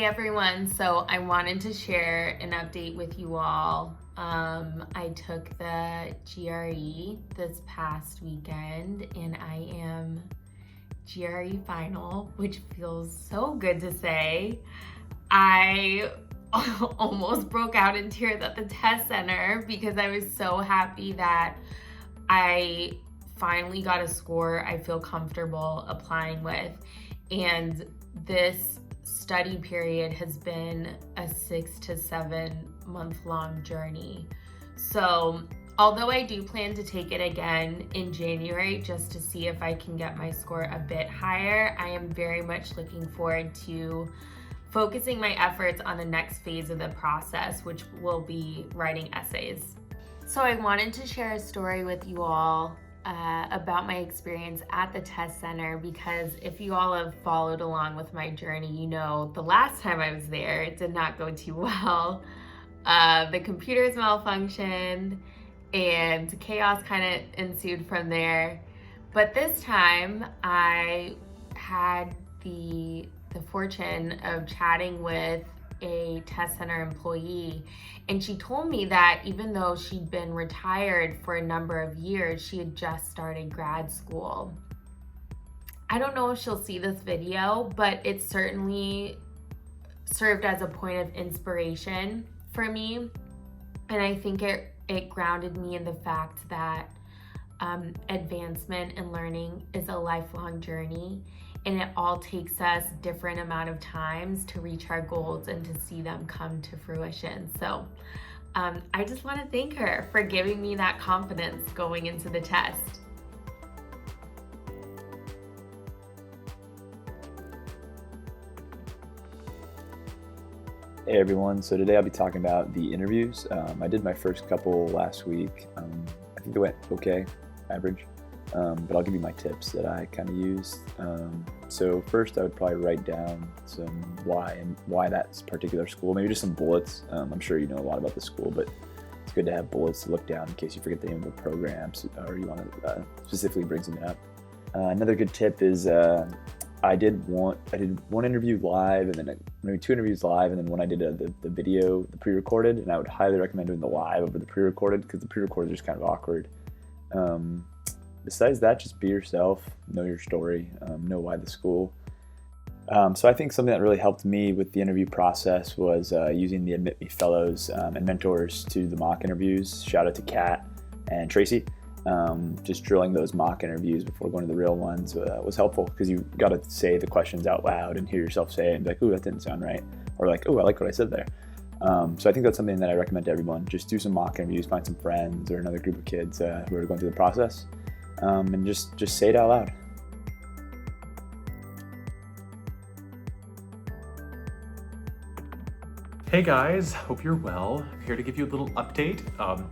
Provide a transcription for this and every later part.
everyone. So I wanted to share an update with you all. I took the GRE this past weekend and I am GRE final, which feels so good to say. I almost broke out in tears at the test center because I was so happy that I finally got a score I feel comfortable applying with. And this study period has been a 6 to 7 month long journey. So although I do plan to take it again in January just to see if I can get my score a bit higher, I am very much looking forward to focusing my efforts on the next phase of the process, which will be writing essays. So I wanted to share a story with you all about my experience at the test center, because if you all have followed along with my journey, you know the last time I was there, it did not go too well. The computers malfunctioned and chaos kind of ensued from there. But this time I had the fortune of chatting with a test center employee, and she told me that even though she'd been retired for a number of years, she had just started grad school. I don't know if she'll see this video, but it certainly served as a point of inspiration for me, and I think it grounded me in the fact that advancement and learning is a lifelong journey, and it all takes us different amount of times to reach our goals and to see them come to fruition. So I just want to thank her for giving me that confidence going into the test. Hey everyone, so today I'll be talking about the interviews. I did my first couple last week. I think they went okay, average, but I'll give you my tips that I kind of used. So first I would probably write down some why that particular school, maybe just some bullets. I'm sure you know a lot about the school, but it's good to have bullets to look down in case you forget the name of the programs or you want to specifically bring something up. Another good tip is I did one interview live, and then maybe 2 interviews live, and then when I did the video, the pre-recorded, and I would highly recommend doing the live over the pre-recorded because the pre-recorded is just kind of awkward. Besides that, just be yourself, know your story, know why the school. So I think something that really helped me with the interview process was using the Admit Me fellows and mentors to the mock interviews. Shout out to Kat and Tracy. Just drilling those mock interviews before going to the real ones was helpful because you got to say the questions out loud and hear yourself say it and be like, ooh, that didn't sound right. Or like, ooh, I like what I said there. So I think that's something that I recommend to everyone. Just do some mock interviews, find some friends or another group of kids who are going through the process, and just say it out loud. Hey guys, hope you're well. I'm here to give you a little update.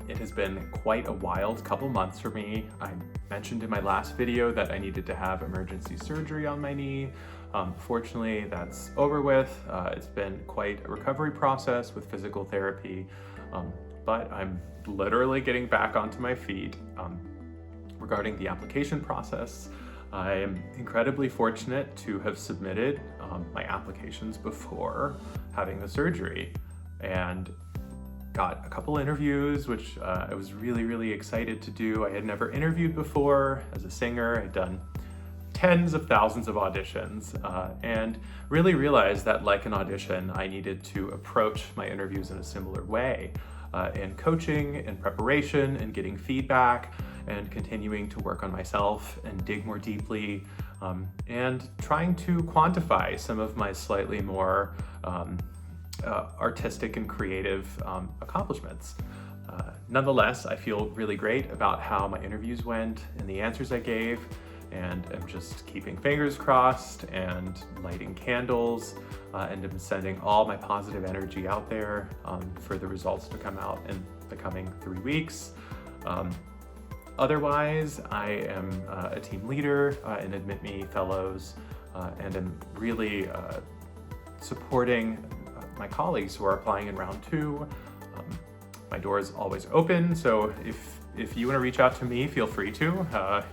It has been quite a wild couple months for me. I mentioned in my last video that I needed to have emergency surgery on my knee. Fortunately, that's over with. It's been quite a recovery process with physical therapy, but I'm literally getting back onto my feet. Regarding the application process, I am incredibly fortunate to have submitted my applications before having the surgery and got a couple interviews, which I was really excited to do. I had never interviewed before as a singer. I'd done tens of thousands of auditions and really realized that, like an audition, I needed to approach my interviews in a similar way, in coaching and preparation and getting feedback and continuing to work on myself and dig more deeply, and trying to quantify some of my slightly more artistic and creative accomplishments. Nonetheless, I feel really great about how my interviews went and the answers I gave, and I'm just keeping fingers crossed and lighting candles, and I'm sending all my positive energy out there for the results to come out in the coming 3 weeks. Otherwise, I am a team leader in Admit Me Fellows, and am really supporting my colleagues who are applying in round 2. My door is always open, so if you want to reach out to me, feel free to.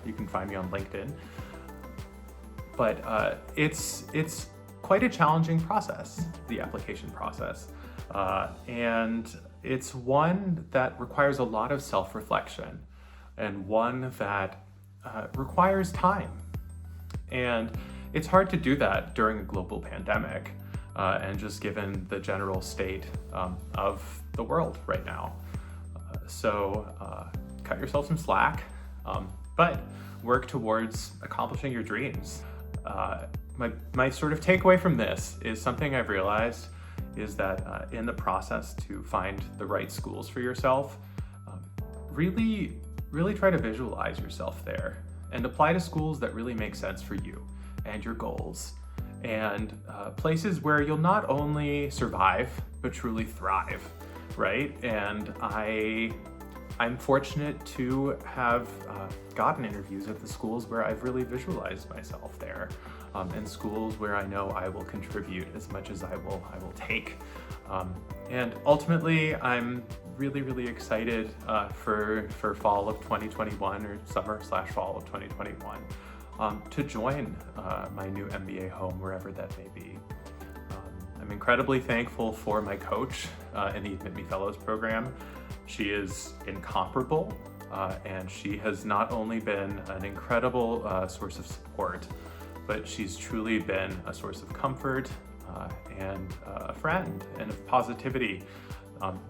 You can find me on LinkedIn. But it's quite a challenging process, the application process. And it's one that requires a lot of self-reflection and one that requires time. And it's hard to do that during a global pandemic and just given the general state of the world right now. So cut yourself some slack, but work towards accomplishing your dreams. My sort of takeaway from this is something I've realized is that in the process to find the right schools for yourself, really try to visualize yourself there and apply to schools that really make sense for you and your goals, and places where you'll not only survive, but truly thrive, right? And I'm fortunate to have gotten interviews at the schools where I've really visualized myself there, and schools where I know I will contribute as much as I will take. And ultimately, I'm really excited for fall of 2021, or summer/fall of 2021, to join my new MBA home, wherever that may be. I'm incredibly thankful for my coach in the Admit Me Fellows program. She is incomparable, and she has not only been an incredible source of support, but she's truly been a source of comfort and a friend and of positivity.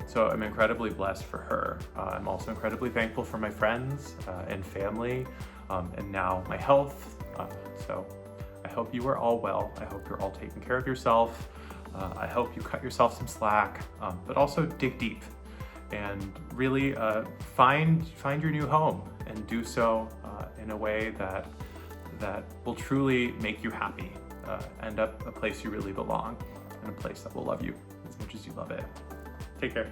So I'm incredibly blessed for her. I'm also incredibly thankful for my friends and family, and now my health. So I hope you are all well. I hope you're all taking care of yourself. I hope you cut yourself some slack, but also dig deep and really find your new home, and do so in a way that will truly make you happy. End up a place you really belong, and a place that will love you as much as you love it. Take care.